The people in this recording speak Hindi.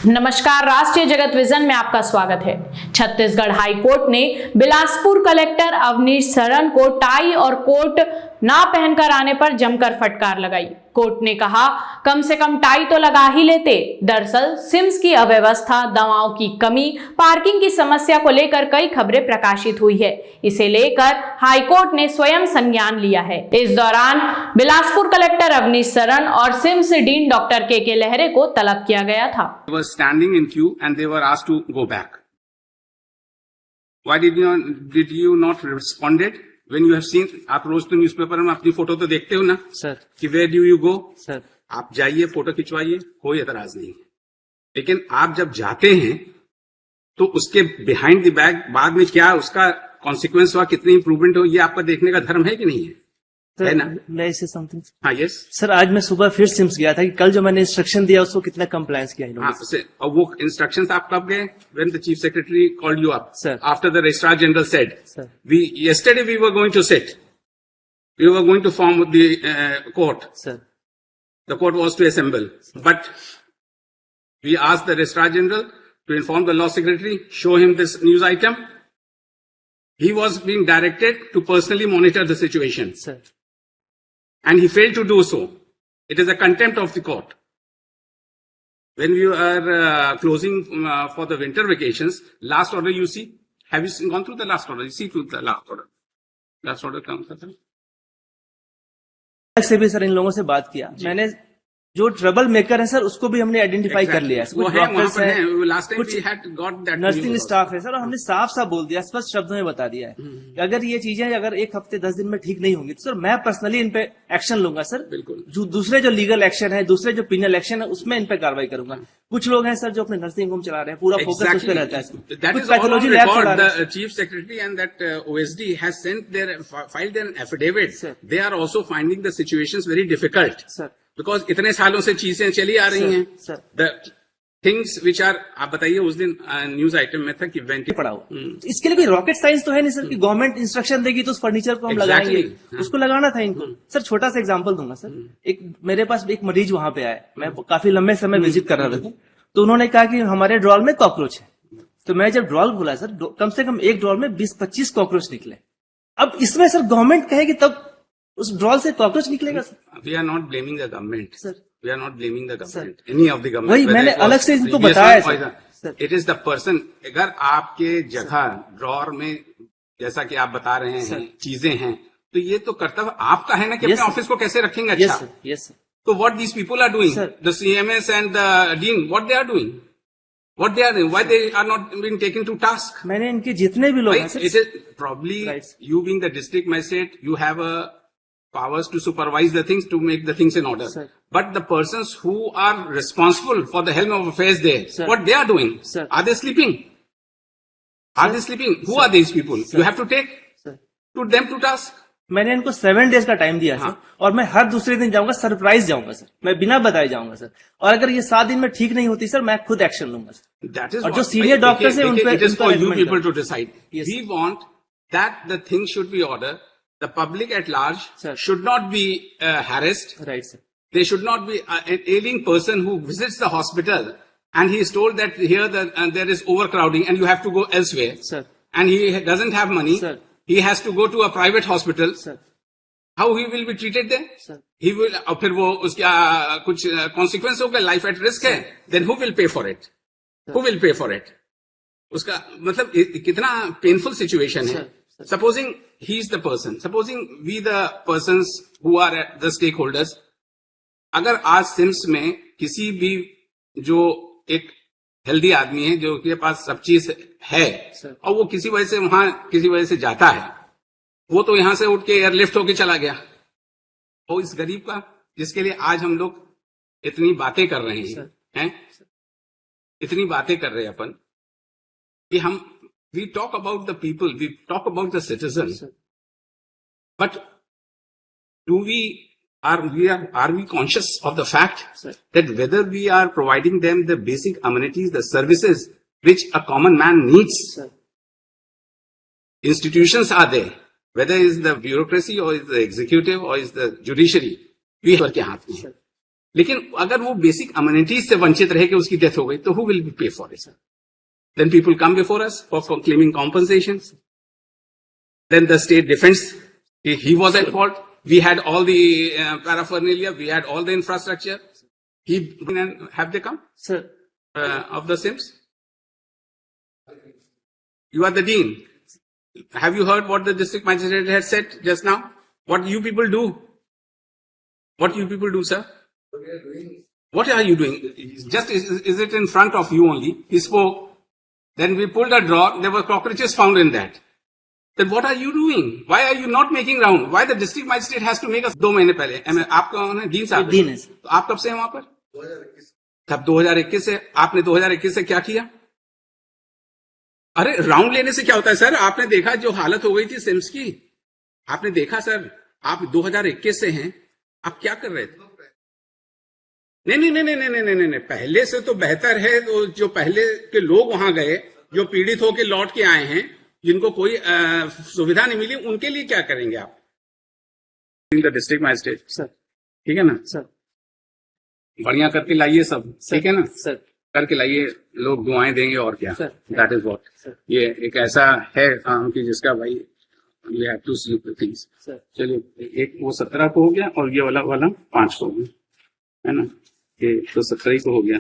नमस्कार, राष्ट्रीय जगत विजन में आपका स्वागत है। छत्तीसगढ़ हाई कोर्ट ने बिलासपुर कलेक्टर अवनीश शरण को टाई और कोट ना पहनकर आने पर जमकर फटकार लगाई। कोर्ट ने कहा, कम से कम टाई तो लगा ही लेते। दरअसल सिम्स की अव्यवस्था, दवाओं की कमी, पार्किंग की समस्या को लेकर कई खबरें प्रकाशित हुई है। इसे लेकर हाईकोर्ट ने स्वयं संज्ञान लिया है। इस दौरान बिलासपुर कलेक्टर अवनीश शरण और सिम्स डीन डॉक्टर के लहरे को तलब किया गया था। Standing in queue and they were asked to go back. Why did you not responded when you have seen? आप रोज तो न्यूज़पेपर में अपनी फोटो तो देखते हो ना सर कि where do you go? Sir आप जाइए, फोटो खिंचवाइए, कोई एतराज नहीं। लेकिन आप जब जाते हैं तो उसके बिहाइंड द बैक बाद में क्या उसका कॉन्सिक्वेंस हुआ, कितनी इंप्रूवमेंट हो, ये आपका देखने का धर्म है कि नहीं है? है ना? मैं इसे समथिंग। हाँ, यस सर, आज मैं सुबह फिर सिम्स गया था कि कल जो मैंने इंस्ट्रक्शन दिया उसको कितना कंप्लायंस किया हाँ, और वो इंस्ट्रक्शंस आप कब गए? When the chief secretary called you up, Sir. after the registrar general said, Sir. yesterday we were going to sit, we were going to form the court. Sir The court was to assemble, but we asked the registrar general to inform the law secretary, show him this news item. He was being directed to personally monitor the situation, sir and he failed to do so. It is a contempt of the court. When we are closing for the winter vacations, last order you see, have you gone through the last order? You see through the last order. Last order comes. से भी सर इन लोगों से बात किया मैंने। जो ट्रबल मेकर है सर उसको भी हमने आइडेंटिफाई कर लिया है। कुछ डॉक्टर्स हैं, कुछ नर्सिंग स्टाफ है सर, और हमने साफ साफ बोल दिया, स्पष्ट शब्दों में बता दिया है कि अगर ये चीजें अगर एक हफ्ते 10 दिन में ठीक नहीं होंगी तो सर मैं पर्सनली इन पे एक्शन लूंगा सर। बिल्कुल, जो दूसरे जो लीगल एक्शन है, दूसरे जो पिनल एक्शन है, उसमें इन पे कार्रवाई करूंगा। कुछ लोग हैं सर जो अपने नर्सिंग होम चला रहे हैं, पूरा फोकस उस पे रहता है। पैथोलॉजी लैब चला रहे हैं। Chief secretary and that OSD has sent their filed an affidavit. They are also finding the situations very difficult. Sir because इतने सालों से चीजें चली आ रही हैं। द थिंग्स विच आर, आप बताइए, उस दिन न्यूज आइटम में था कि वेंटी पढ़ाओ। इसके लिए भी रॉकेट साइंस तो है नहीं सर कि गवर्नमेंट इंस्ट्रक्शन देगी तो उस फर्नीचर को हम लगाएंगे। उसको लगाना था इनको। सर छोटा सा एग्जांपल दूंगा सर। एक मेरे पास एक मरीज वहां पे आया, मैं काफी लंबे समय विजिट कर रहा था, तो उन्होंने कहा कि हमारे ड्रॉल में कॉकरोच है। तो मैं जब ड्रॉल खोला सर, कम से कम एक ड्रॉल में 20-25 कॉकरोच निकले। अब इसमें सर गवर्नमेंट कहेगी तब उस ड्रॉल से कॉकरोच निकलेगा sir. We are not blaming the government sir, we are not blaming the government, any of the government. वही मैंने अलग से इनको बताया sir. It is the person. अगर आपके जगह ड्रॉर में, जैसा कि आप बता रहे हैं, चीजें हैं, तो ये तो कर्तव्य आपका है ना कि अपने ऑफिस को कैसे रखेंगे अच्छा। Yes sir. तो what these people are doing, the CMS and the dean, what they are doing, what they are doing, why they are not being taken to task? मैंने इनके जितने भी लोग हैं sir, it is probably you being the district magistrate, you have a powers to supervise the things, to make the things in order. Sir. But the persons who are responsible for the helm of affairs there, Sir. what they are doing? Sir. Are they sleeping? Are they sleeping? Who are these people? You have to take to them to task. मैंने इनको 7 डेज का टाइम दिया सर, और मैं हर दूसरे दिन जाऊंगा, सरप्राइज जाऊंगा सर, मैं बिना बताए जाऊंगा सर। और अगर ये 7 दिन में ठीक नहीं होती सर, मैं खुद एक्शन लूंगा सर। और जो सीनियर डॉक्टर्स हैं उन पे, it is for you people to decide. We want that the things should be ordered. The public at large should not be harassed. Right, sir. They should not be an ailing person who visits the hospital and he is told that here there is overcrowding and you have to go elsewhere. Sir. And he doesn't have money. Sir. He has to go to a private hospital. Sir. How he will be treated there? Sir. He will, और फिर वो उसका कुछ consequence होगा, life at risk है. Then who will pay for it? Who will pay for it? उसका मतलब कितना painful situation है. Supposing he is the person, supposing we the persons who are the stakeholders, अगर आज सिम्स में किसी भी जो एक हेल्दी आदमी है, जो के पास सब चीज है, और वो किसी वजह से वहां किसी वजह से जाता है, वो तो यहां से उठ के एयरलिफ्ट होके चला गया, और इस गरीब का, जिसके लिए आज हम लोग इतनी बातें कर रहे हैं, इतनी बातें कर रहे हैं अपन, कि हम we talk about the people, we talk about the citizens, but are we conscious of the fact that whether we are providing them the basic amenities, the services which a common man needs? Institutions are there, whether it's the bureaucracy or is the executive or is the judiciary, we have के हाथ में है। लेकिन अगर वो बेसिक अम्यूनिटीज से वंचित रहे कि उसकी डेथ हो गई, तो who will be pay for it? Then people come before us for claiming compensation. Then the state defends he was at fault. We had all the paraphernalia, we had all the infrastructure. Have they come? Sir. Of the SIMS? You are the dean. Have you heard what the district magistrate had said just now? What you people do? What you people do, sir? What are you doing? Just is it in front of you only? He spoke. Then we pulled a drawer. There were cockroaches found in that. Then what are you doing? Why are you not making round? Why the district magistrate has to make us 2 महीने पहले? आप कौन है? डीन साहब. डीन है. तो आप कब से हैं वहां पर? 2021. तब 2021 से. आपने 2021 से क्या किया? अरे राउंड लेने से क्या होता है सर? आपने देखा जो हालत हो गई थी सिम्स की. आपने देखा सर, आप 2021 से हैं, आप क्या कर रहे थे? नहीं, पहले से तो बेहतर है. तो जो पहले के लोग वहां गए, जो पीड़ित होकर लौट के आए हैं, जिनको कोई सुविधा नहीं मिली, उनके लिए क्या करेंगे आप? द डिस्ट्रिक्ट मैजिस्ट्रेट सर, ठीक है ना सर, बढ़िया करके लाइए सब, ठीक है ना सर, करके लाइए, लोग दुआएं देंगे और क्या. That is what. ये एक ऐसा है काम कि जिसका भाई you have to see things. चलिए, एक वो 17 को हो गया और ये वाला 5 को हो गया, है ना. ये तो 17 को हो गया.